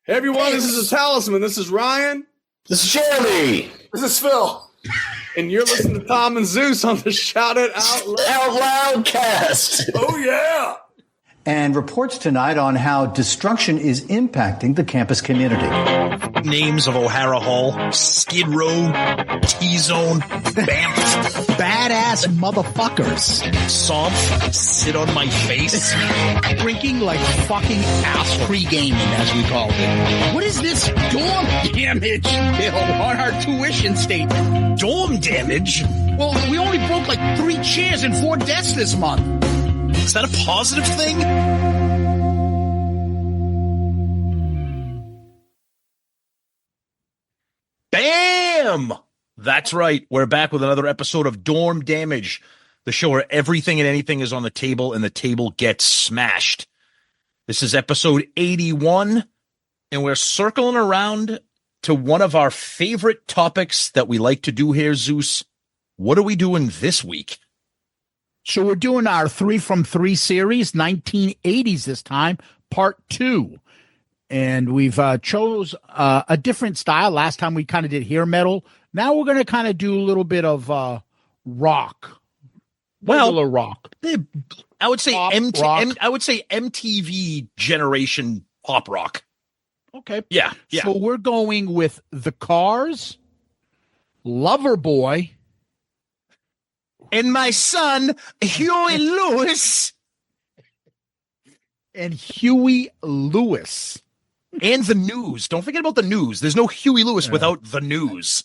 Hey everyone, this is a Talisman. This is Ryan. This is Jeremy. This is Phil. And you're listening to Tom and Zeus on the Shout It Out Loudcast. Oh, yeah. And reports tonight on how destruction is impacting the campus community. Names of O'Hara Hall, Skid Row, T-Zone, Banff. Badass motherfuckers. Somph, sit on my face. Drinking like fucking ass pre-gaming, as we call it. What is this dorm damage, Bill, on our tuition statement? Dorm damage? Well, we only broke like 3 chairs and 4 desks this month. Is that a positive thing? Bam! That's right. We're back with another episode of Dorm Damage, the show where everything and anything is on the table and the table gets smashed. This is episode 81, and we're circling around to one of our favorite topics that we like to do here, Zeus. What are we doing this week? So we're doing our 3 from 3 series, 1980s this time, part 2. And we've chose a different style. Last time we kind of did hair metal. Now we're going to kind of do a little bit of rock. Regular rock. I would say Pop I would say MTV generation pop rock. Okay. Yeah. So we're going with the Cars, Loverboy, and my son, Huey Lewis. And Huey Lewis. And the News. Don't forget about the News. There's no Huey Lewis without the News.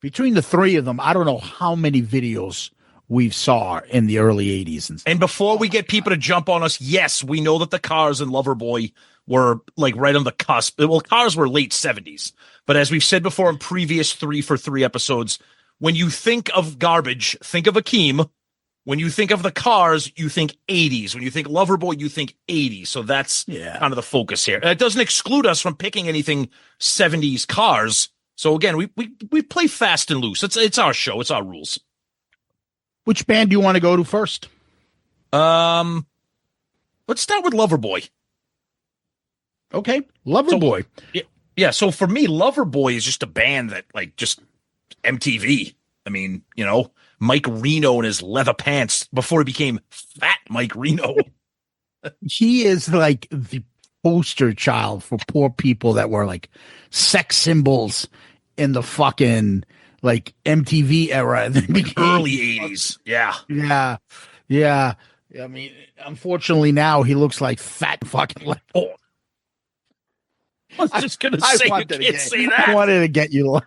Between the 3 of them, I don't know how many videos we've saw in the early 80s. And before we get people to jump on us, yes, we know that the Cars and Loverboy were like right on the cusp. Well, Cars were late 70s. But as we've said before in previous 3 for 3 episodes, when you think of garbage, think of Akeem. When you think of the Cars, you think 80s. When you think Loverboy, you think 80s. So that's kind of the focus here. And it doesn't exclude us from picking anything 70s Cars. So again, we play fast and loose. It's our show. It's our rules. Which band do you want to go to first? Let's start with Loverboy. Okay, Loverboy. So, yeah. So for me, Loverboy is just a band that like just MTV. I mean, you know, Mike Reno and his leather pants before he became fat Mike Reno. He is like the poster child for poor people that were like sex symbols in the fucking like MTV era. Early 80s. Yeah. Yeah. I mean, unfortunately now he looks like fat fucking level. I was just going to say, you can't say that. I wanted to get you.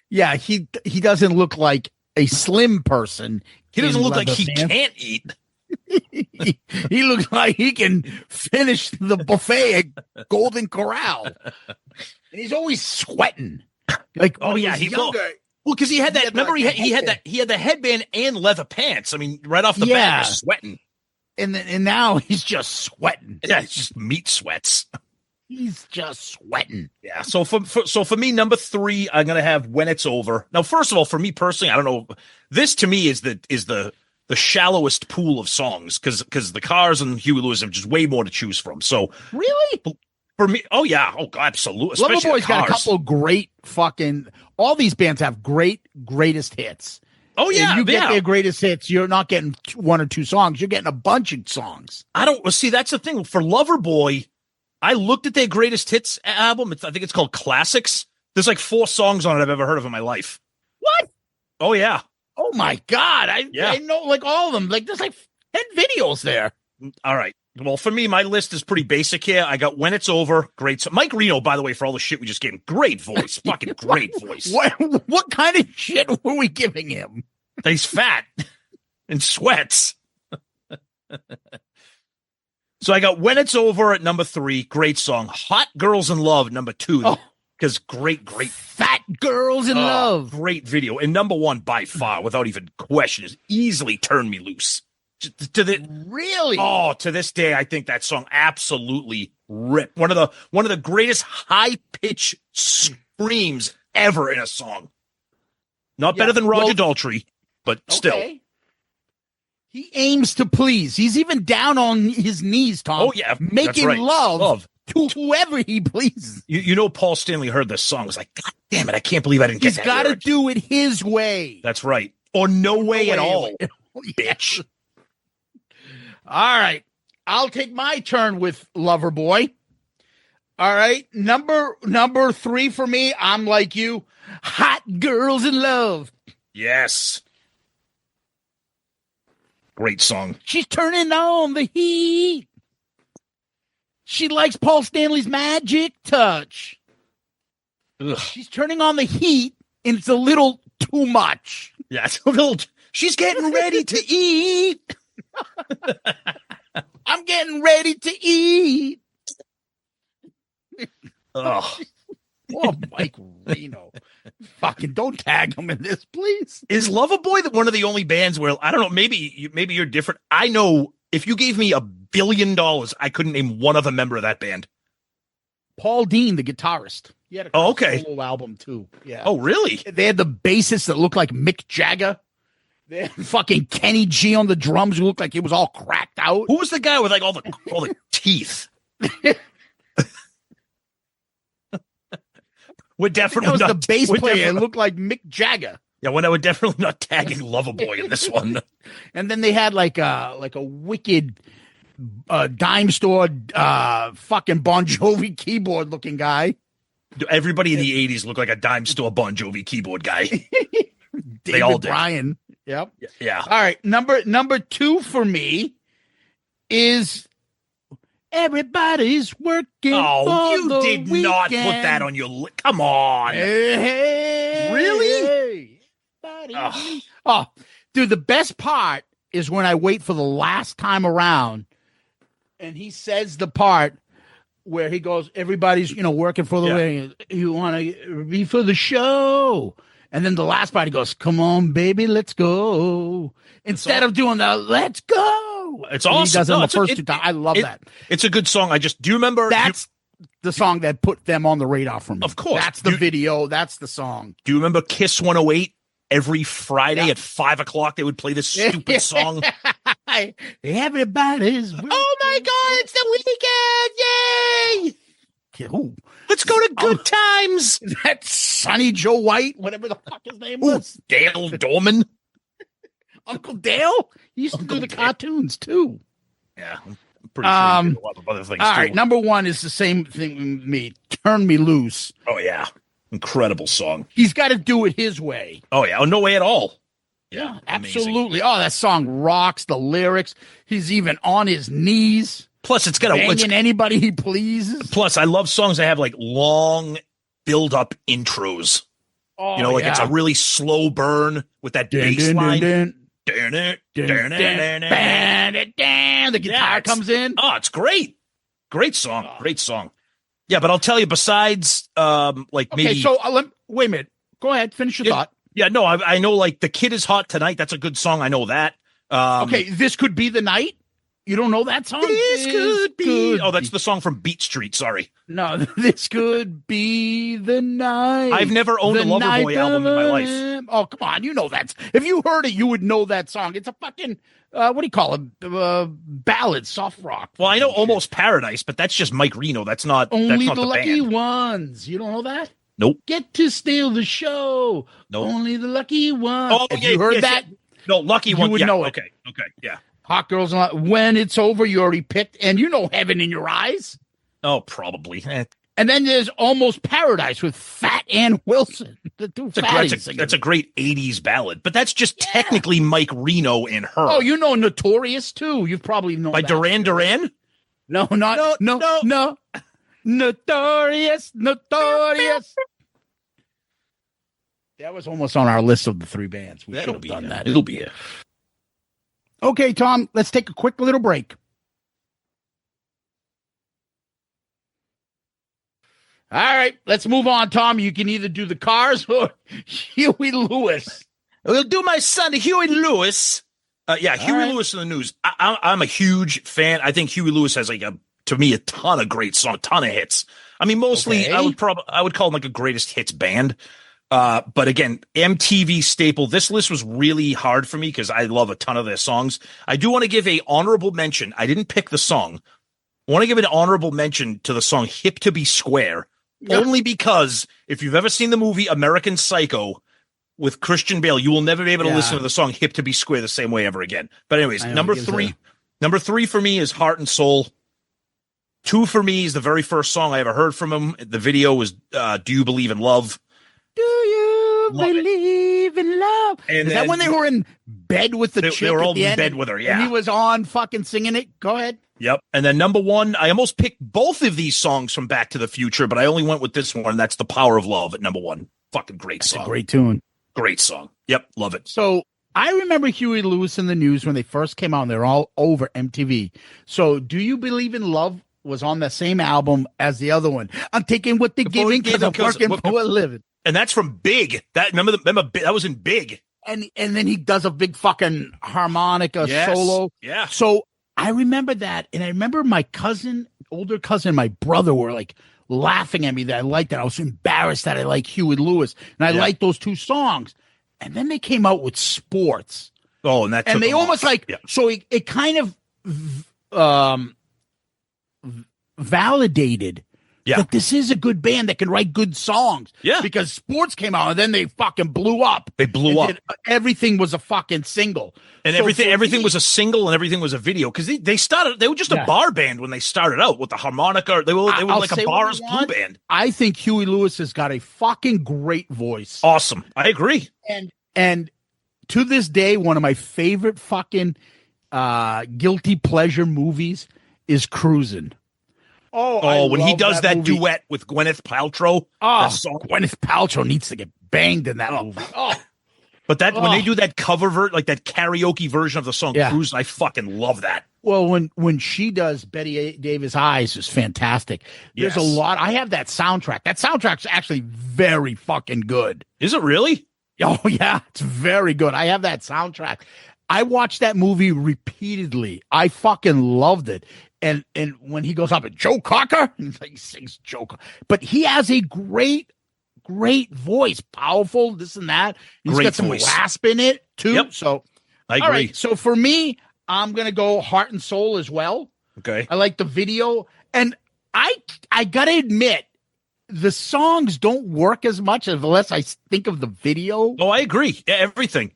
Yeah, he doesn't look like a slim person. He doesn't look like he can't eat. He looks like he can finish the buffet at Golden Corral. And he's always sweating. Like, oh yeah, he younger. Well, because he had that. Remember, he had the headband and leather pants. I mean, right off the bat, he's sweating. And now he's just sweating. Yeah, it's just meat sweats. He's just sweating. Yeah. So for me, number 3, I'm gonna have When It's Over. Now, first of all, for me personally, I don't know. This to me is the shallowest pool of songs because the Cars and Huey Lewis have just way more to choose from. So really, for me, oh yeah, absolutely. Loverboy's got a couple of great fucking. All these bands have greatest hits. Oh yeah, and you get their greatest hits. You're not getting 1 or 2 songs. You're getting a bunch of songs. See. That's the thing for Loverboy. I looked at their greatest hits album. I think it's called Classics. There's like 4 songs on it I've ever heard of in my life. What? Oh yeah. Oh my God. I know like all of them. Like there's like 10 videos there. All right. Well, for me, my list is pretty basic here. I got When It's Over. Great. So Mike Reno, by the way, for all the shit we just gave him. Great voice. Fucking great voice. What kind of shit were we giving him? He's fat and sweats. So I got When It's Over at number 3. Great song. Hot Girls in Love, number 2. Because great. Fat Girls in Love. Great video. And number 1 by far, without even question, is easily Turn Me Loose. Really? Oh, to this day, I think that song absolutely ripped. One of the greatest high-pitched screams ever in a song. Not better than Roger Daltrey, but still. He aims to please. He's even down on his knees, Tom. Oh, yeah. That's Making right. love to whoever he pleases. You know, Paul Stanley heard this song. Was like, God damn it! I can't believe I didn't get He's that. got to lyric." do it his way. That's right, or no way at all, bitch. All right, I'll take my turn with Loverboy. All right, number 3 for me. I'm like you, Hot Girls in Love. Yes, great song. She's turning on the heat. She likes Paul Stanley's magic touch. Ugh. She's turning on the heat, and it's a little too much. Yeah, it's a little. She's getting ready to eat. I'm getting ready to eat. Oh, Oh, Mike Reno. Fucking don't tag him in this, please. is Loverboy one of the only bands where I don't know? Maybe you're different. I know if you gave me $1 billion, I couldn't name one other member of that band. Paul Dean, the guitarist. He had a solo album too. Yeah. Oh, really? They had the bassist that looked like Mick Jagger. They had fucking Kenny G on the drums who looked like he was all cracked out. Who was the guy with like all the teeth? We're definitely That was not, the bass we're player. It definitely- looked like Mick Jagger. Yeah, we're definitely not tagging Loverboy in this one. And then they had like a wicked dime store fucking Bon Jovi keyboard looking guy. Everybody in the 80s looked like a dime store Bon Jovi keyboard guy. David all did. Bryan. Yep. Yeah. All right. Number 2 for me is Everybody's Working. Oh, you for the did not put weekend. that on your Come on. Hey, Really? Everybody. Oh, dude, the best part is when I wait for the last time around and he says the part where he goes, everybody's, working for the wedding. You want to be for the show. And then the last part, he goes, come on, baby, let's go. Instead of doing the let's go. It's And awesome. He does it No, on the it's first 2 times. I love that. It's a good song. Do you remember? That's the song that put them on the radar for me. Of course. That's the video. That's the song. Do you remember Kiss 108? Every Friday at 5:00, they would play this stupid song. Everybody's. Oh my God, it's the weekend! Yay! Ooh, Let's go to Good Times. that's Sonny Joe White, whatever the fuck his name was. Dale Dorman. Uncle Dale. He used to do the cartoons too. Yeah, I'm pretty sure he did a lot of other things All too. right, number 1 is the same thing with me. Turn Me Loose. Oh yeah, incredible song. He's got to do it his way. Oh yeah, oh no way at all. Yeah, amazing. Absolutely. Oh, that song rocks. The lyrics. He's even on his knees, Plus, it's got banging anybody he pleases. Plus, I love songs that have like long build-up intros. Oh, Like it's a really slow burn with that bass line. The guitar Yeah, comes in. Oh, it's great. Great song. Great song. Yeah, but I'll tell you, besides maybe. Okay, so wait a minute. Go ahead. Finish your thought. Yeah, no, I know like The Kid Is Hot Tonight. That's a good song. I know that. Okay, This Could Be the Night. You don't know that song? This could be. Oh, that's the song from Beat Street. Sorry. No, This Could Be the Night. I've never owned a Loverboy album in my life. Oh, come on. You know that. If you heard it, you would know that song. It's a fucking, what do you call it? Ballad, soft rock. Well, I know Almost Paradise, but that's just Mike Reno. That's not Only that's not the the lucky band. ones. You don't know that? Nope. Get to steal the show. Nope. Only the lucky ones. Oh, Have yeah, you heard yes, that? yeah. No, Lucky You One. would Yeah, know it. Okay. Yeah. Hot Girls. When it's over, you already picked, and you know Heaven in Your Eyes. Oh, probably. And then there's Almost Paradise with Fat Ann Wilson. The two fatties singing. That's a great 80s ballad, but that's just technically Mike Reno and her. Oh, you know Notorious too. You've probably known By that. Duran Duran? No, not no. Notorious. That was almost on our list of the 3 bands. We should have done that. It'll be it. Okay, Tom, let's take a quick little break. All right, let's move on, Tom. You can either do the Cars or Huey Lewis. We'll do my son, Huey Lewis. Huey Lewis in the news. I'm a huge fan. I think Huey Lewis has to me, a ton of great songs, ton of hits. I mean, mostly I would call them like a greatest hits band. But again, MTV staple. This list was really hard for me because I love a ton of their songs. I do want to give a honorable mention. I didn't pick the song. I want to give an honorable mention to the song Hip to Be Square, only because if you've ever seen the movie American Psycho with Christian Bale, you will never be able to listen to the song Hip to Be Square the same way ever again. But anyways, number three for me is Heart and Soul. 2 for me is the very first song I ever heard from him. The video was Do You Believe in Love? Do you believe in love? And is that when they were in bed with the chick? They were all in end, bed with her, yeah. And he was on fucking singing it. Go ahead. Yep. And then number 1, I almost picked both of these songs from Back to the Future, but I only went with this one. That's The Power of Love at number 1. Fucking great song. That's a great tune. Great song. Yep. Love it. So I remember Huey Lewis in the News when they first came out, and they're all over MTV. So Do You Believe in Love was on the same album as the other one. I'm taking what they're giving because I'm working for a living. And that's from Big. Remember that was in Big. And then he does a big fucking harmonica solo. Yeah. So I remember that, and I remember my older cousin, my brother were like laughing at me that I liked that. I was embarrassed that I like Huey Lewis, and I liked those 2 songs. And then they came out with Sports. Oh, and they almost so it kind of validated that this is a good band that can write good songs. Yeah. Because Sports came out and then they fucking blew up. They blew up. Everything was a fucking single. And everything was a single and everything was a video. Because they were just a bar band when they started out with the harmonica. They were like a bars blue band. I think Huey Lewis has got a fucking great voice. Awesome. I agree. And to this day, one of my favorite fucking guilty pleasure movies is Cruisin'. Oh, when he does that duet with Gwyneth Paltrow. Gwyneth Paltrow needs to get banged in that movie. But when they do that cover like that karaoke version of the song Cruisin', I fucking love that. Well, when she does Betty Davis Eyes is fantastic. There's a lot. I have that soundtrack. That soundtrack's actually very fucking good. Is it really? Oh, yeah. It's very good. I have that soundtrack. I watched that movie repeatedly. I fucking loved it. And when he goes up at Joe Cocker, he sings Joe Cocker. But he has a great voice, powerful, this and that. He's got some rasp in it, too. Yep. So I agree. All right, so for me, I'm going to go Heart and Soul as well. Okay. I like the video. And I got to admit, the songs don't work as much unless I think of the video. Oh, I agree. Yeah, everything.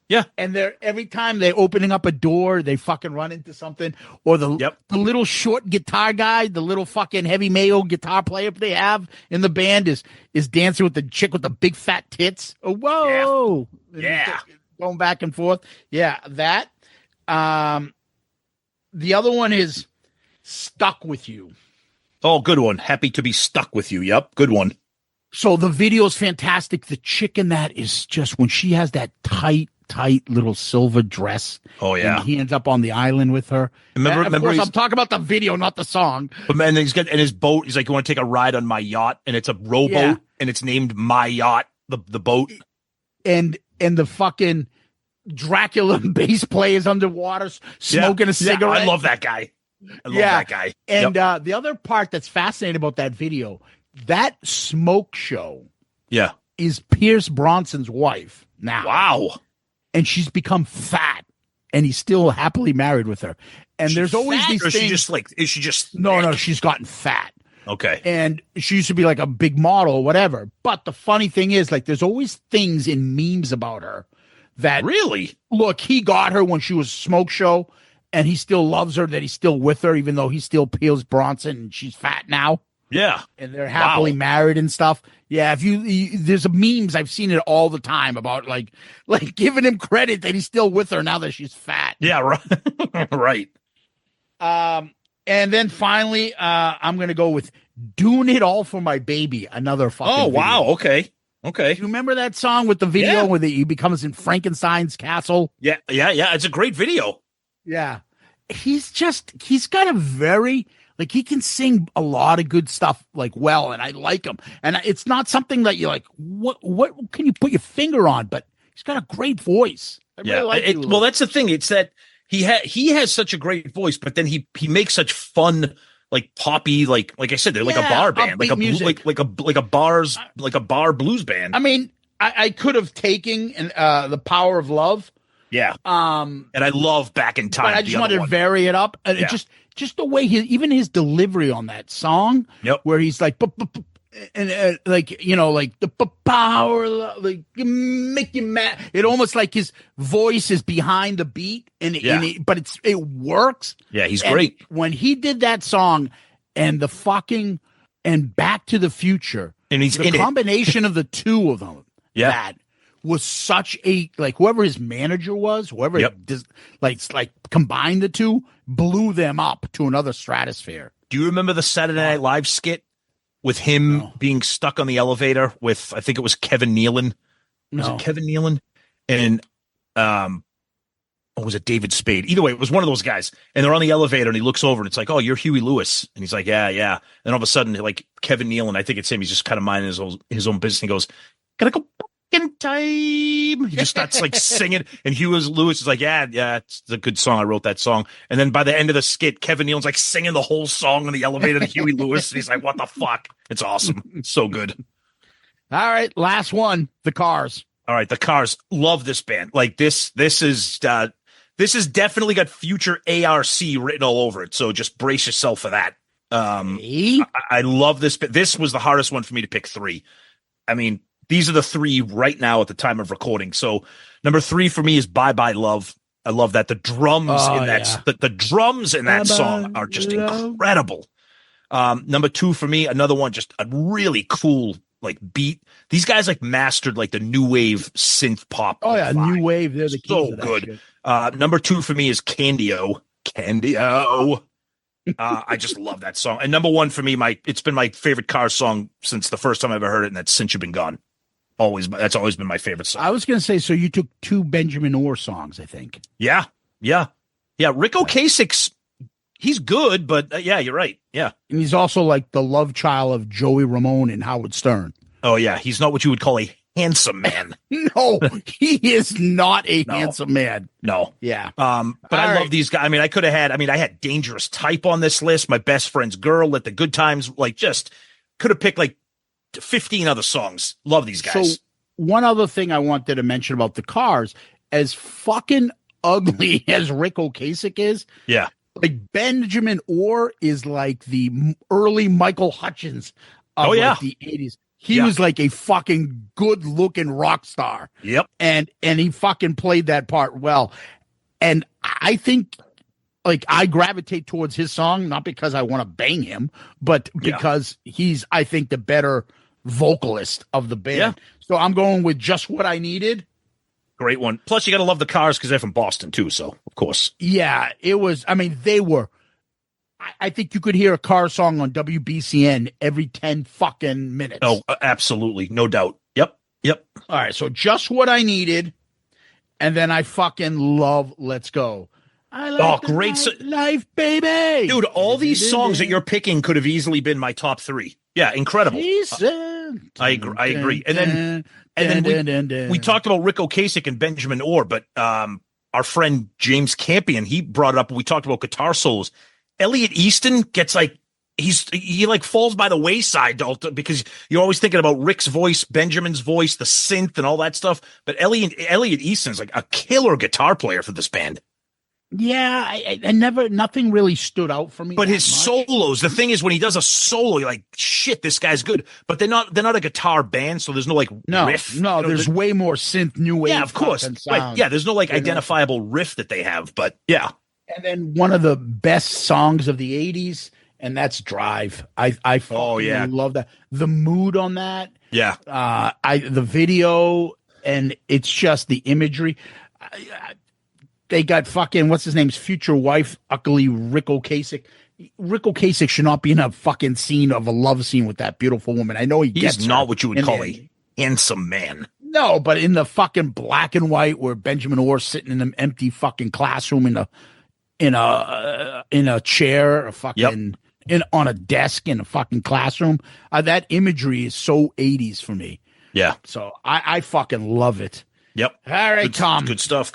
Yeah. And every time they're opening up a door, they fucking run into something. Or the little short guitar guy, the little fucking heavy male guitar player they have in the band is dancing with the chick with the big fat tits. Oh, whoa. Yeah. Going back and forth. Yeah, that. The other one is Stuck With You. Oh, good one. Happy to Be Stuck With You. Yep. Good one. So the video is fantastic. The chick in that is just when she has that tight little silver dress. Oh yeah, and he ends up on the island with her. Remember, I'm talking about the video, not the song. But man, he's got in his boat. He's like, "You want to take a ride on my yacht?" And it's a rowboat, and it's named My Yacht, the boat. And the fucking Dracula bass player is underwater smoking a cigarette. I love that guy. I love that guy. And the other part that's fascinating about that video, that smoke show, is Pierce Bronson's wife now. Wow. And she's become fat, and he's still happily married with her. And there's always these things. Is she just no, she's gotten fat. Okay. And she used to be like a big model or whatever. But the funny thing is, like, there's always things in memes about her that really look, he got her when she was a smoke show, and he still loves her, that he's still with her, even though he's still Pierce Bronson and she's fat now. Yeah. And they're happily married and stuff. Yeah. If there's memes, I've seen it all the time about like giving him credit that he's still with her now that she's fat. Yeah. Right. Right. And then finally, I'm going to go with Doing It All for My Baby. Another fucking video. Wow. Okay. Okay. Do you remember that song with the video where he becomes in Frankenstein's castle? Yeah. Yeah. Yeah. It's a great video. Yeah. He's got a very, like, he can sing a lot of good stuff, like, well, and I like him. And it's not something that you're like, what can you put your finger on? But he's got a great voice. I really like it. Well, that's the thing. It's that he has such a great voice, but then he makes such fun, like poppy, like I said, they're like a bar band, like a bar blues band. I mean, I could have taken The Power of Love. Yeah. And I love Back in Time. But I just wanted to vary it up. And just the way even his delivery on that song, where he's like, and like, you know, like the power, like make you mad. It almost like his voice is behind the beat, but it works. Yeah, he's great. When he did that song and and Back to the Future, and he's the combination of the two of them, that was such a, like, whoever his manager was, whoever like combined the two, blew them up to another stratosphere. Do you remember the Saturday Night Live skit with him being stuck on the elevator with, I think it was Kevin Nealon? Was it Kevin Nealon? And or was it David Spade? Either way, it was one of those guys. And they're on the elevator and he looks over and it's like, oh, you're Huey Lewis. And he's like, yeah. And all of a sudden, like Kevin Nealon, I think it's him, he's just kind of minding his own business. And he goes, gotta go back in time. He just starts like singing. And Huey Lewis is like, yeah, it's a good song. I wrote that song. And then by the end of the skit, Kevin Nealon's like singing the whole song on the elevator to Huey Lewis. And he's like, what the fuck? It's awesome. It's so good. All right. Last one, the Cars. All right. The Cars. Love this band. Like this has definitely got future ARC written all over it. So just brace yourself for that. I love this. This was the hardest one for me to pick three. I mean, these are the three right now at the time of recording. So number 3 for me is Bye Bye Love. I love that. The drums the drums in that song are just incredible. Number 2 for me, another one, just a really cool like beat. These guys like mastered like the new wave synth pop. Oh yeah, new wave. They're the so good. Number 2 for me is Candio. I just love that song. And number 1 for me, it's been my favorite Cars song since the first time I ever heard it, and that's Since You've Been Gone. That's always been my favorite song. I was going to say, so you took 2 Benjamin Orr songs, I think. Yeah. Rick Ocasek's, he's good, but yeah, you're right. Yeah. And he's also like the love child of Joey Ramone and Howard Stern. Oh yeah. He's not what you would call a handsome man. No, he is not a handsome man. No. Yeah. But I love these guys. I mean, I had Dangerous Type on this list. My Best Friend's Girl, Let the Good Times, like just could have picked like 15 other songs. Love these guys. So one other thing I wanted to mention about the Cars, as fucking ugly as Rick Ocasek is. Yeah. Like Benjamin Orr is like the early Michael Hutchins of like the 80s. He was like a fucking good looking rock star. Yep. And he fucking played that part well. And I think like I gravitate towards his song, not because I want to bang him, but because he's, I think, the better vocalist of the band. Yeah. So I'm going with Just What I Needed. Great one. Plus you got to love the Cars because they're from Boston too. So of course. Yeah, it was, I mean, they were, I think you could hear a Cars song on WBCN every 10 fucking minutes. Oh, absolutely. No doubt. Yep. All right. So Just What I Needed. And then I fucking love Let's Go. I like great life, baby. Dude, all these songs that you're picking could have easily been my top 3. Yeah, incredible. I agree. And then we talked about Rick Ocasek and Benjamin Orr, but our friend James Campion, he brought it up when we talked about guitar solos. Elliot Easton gets like he falls by the wayside because you're always thinking about Rick's voice, Benjamin's voice, the synth, and all that stuff. But Elliot Easton's like a killer guitar player for this band. Yeah, I nothing really stood out for me. But his solos, the thing is, when he does a solo, you're like, shit, this guy's good. But they're not a guitar band, so there's no like riff. No, there's way more synth, new wave. Yeah, of course. Right. Yeah, there's no like identifiable riff that they have. But yeah. And then one of the best songs of the 80s, and that's Drive. I love that. The mood on that. Yeah. The video, and it's just the imagery. They got fucking, what's his name's future wife, ugly Rick Ocasek. Rick Ocasek should not be in a fucking scene of a love scene with that beautiful woman. I know he's not what you would call a handsome man. No, but in the fucking black and white where Benjamin Orr sitting in an empty fucking classroom in a chair, on a desk in a fucking classroom. That imagery is so 80s for me. Yeah. So I fucking love it. Yep. All right, Tom. Good stuff.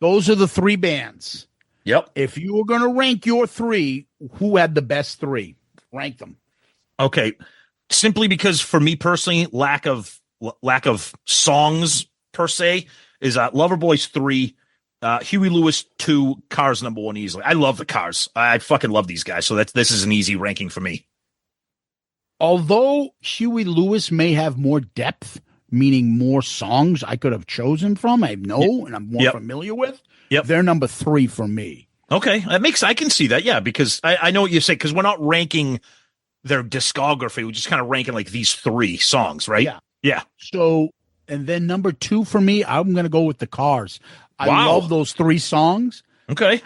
Those are the 3 bands. Yep. If you were going to rank your 3, who had the best 3? Rank them. Okay. Simply because for me personally, lack of lack of songs per se is Loverboy's 3, Huey Lewis 2, Cars number 1 easily. I love the Cars. I fucking love these guys. So this is an easy ranking for me. Although Huey Lewis may have more depth, meaning more songs I could have chosen from, I know and I'm more familiar with. Yep. They're number 3 for me. Okay, I can see that, yeah, because I know what you say, because we're not ranking their discography, we're just kind of ranking like these 3 songs, right? Yeah. So, and then number 2 for me, I'm going to go with the Cars. I love those 3 songs. Okay.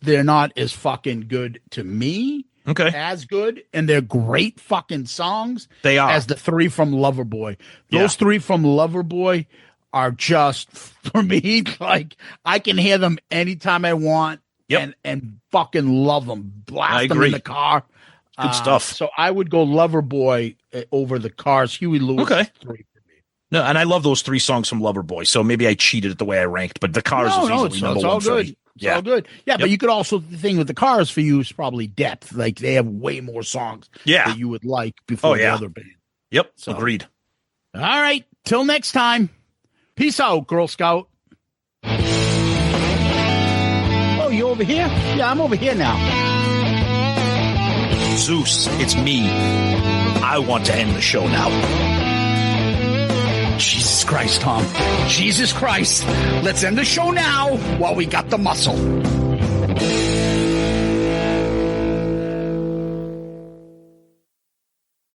They're not as fucking good to me. Okay. As good, and they're great fucking songs. They are. As the 3 from Loverboy. Those 3 from Loverboy are just, for me, like, I can hear them anytime I want and fucking love them. Blast them in the car. Good stuff. So I would go Loverboy over the Cars. Huey Lewis. Okay. 3 for me. No, and I love those 3 songs from Loverboy, so maybe I cheated at the way I ranked, but the Cars is easily number 1 for me. It's all good. Yeah, but you could also, the thing with the Cars for you is probably depth. Like, they have way more songs that you would like before the other band. Yep, so. Agreed. All right, till next time. Peace out, Girl Scout. Oh, you over here? Yeah, I'm over here now. Zeus, it's me. I want to end the show now. Jesus Christ, Tom. Jesus Christ. Let's end the show now while we got the muscle.